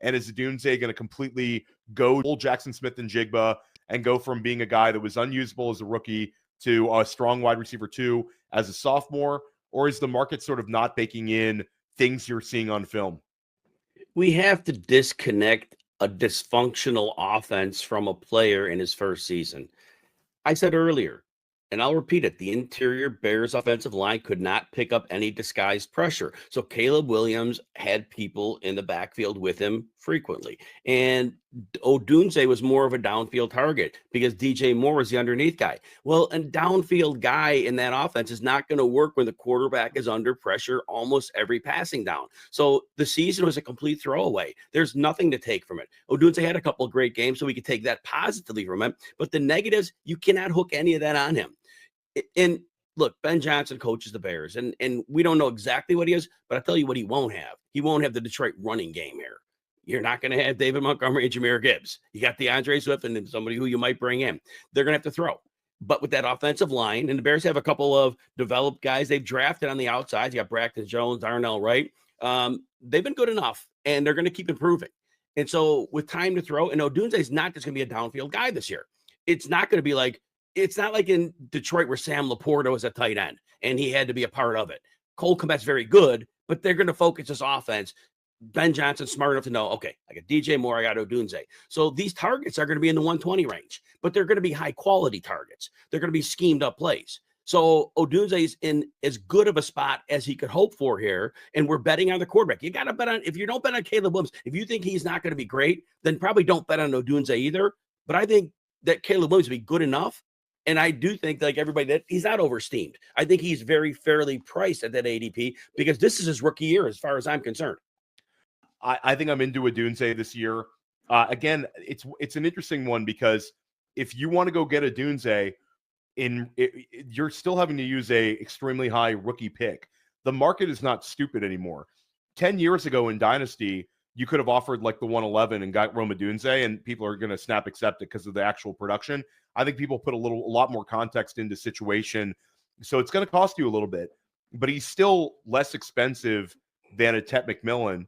And is Odunze going to completely go full Jackson Smith and Jigba and go from being a guy that was unusable as a rookie to a strong wide receiver 2 as a sophomore? Or is the market sort of not baking in things you're seeing on film? We have to disconnect a dysfunctional offense from a player in his first season. I said earlier, and I'll repeat it, the interior Bears offensive line could not pick up any disguised pressure. So Caleb Williams had people in the backfield with him frequently. And Odunze was more of a downfield target because DJ Moore was the underneath guy. Well, a downfield guy in that offense is not going to work when the quarterback is under pressure almost every passing down. So the season was a complete throwaway. There's nothing to take from it. Odunze had a couple of great games, so we could take that positively from him. But the negatives, you cannot hook any of that on him. And look, Ben Johnson coaches the Bears, and we don't know exactly what he is, but I'll tell you what he won't have. He won't have the Detroit running game here. You're not going to have David Montgomery and Jahmyr Gibbs. You got DeAndre Swift and then somebody who you might bring in. They're going to have to throw. But with that offensive line, and the Bears have a couple of developed guys they've drafted on the outside. You got Braxton Jones, Darnell Wright. They've been good enough, and they're going to keep improving. And so with time to throw, and Odunze is not just going to be a downfield guy this year. It's not going to be like, it's not like in Detroit where Sam Laporta was a tight end and he had to be a part of it. Cole Kmet's very good, but they're going to focus this offense. Ben Johnson's smart enough to know, okay, I got DJ Moore, I got Odunze. So these targets are going to be in the 120 range, but they're going to be high quality targets. They're going to be schemed up plays. So Odunze is in as good of a spot as he could hope for here. And we're betting on the quarterback. You got to bet on, if you don't bet on Caleb Williams, if you think he's not going to be great, then probably don't bet on Odunze either. But I think that Caleb Williams will be good enough. And I do think, like everybody, that he's not oversteamed. I think he's very fairly priced at that ADP because this is his rookie year as far as I'm concerned. I think I'm into Odunze this year. Again, it's an interesting one because if you want to go get Odunze, you're still having to use a extremely high rookie pick. The market is not stupid anymore. 10 years ago in Dynasty, you could have offered like the 111 and got Rome Odunze, and people are going to snap accept it because of the actual production. I think people put a lot more context into situation. So it's going to cost you a little bit, but he's still less expensive than a Tet McMillan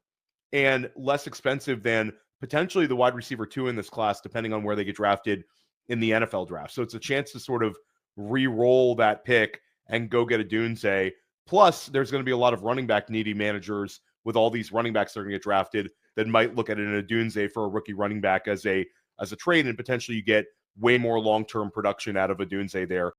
and less expensive than potentially the wide receiver 2 in this class, depending on where they get drafted in the NFL draft. So it's a chance to sort of re-roll that pick and go get Odunze. Plus, there's going to be a lot of running back needy managers with all these running backs that are going to get drafted that might look at an Odunze for a rookie running back as a trade, and potentially you get way more long-term production out of Odunze there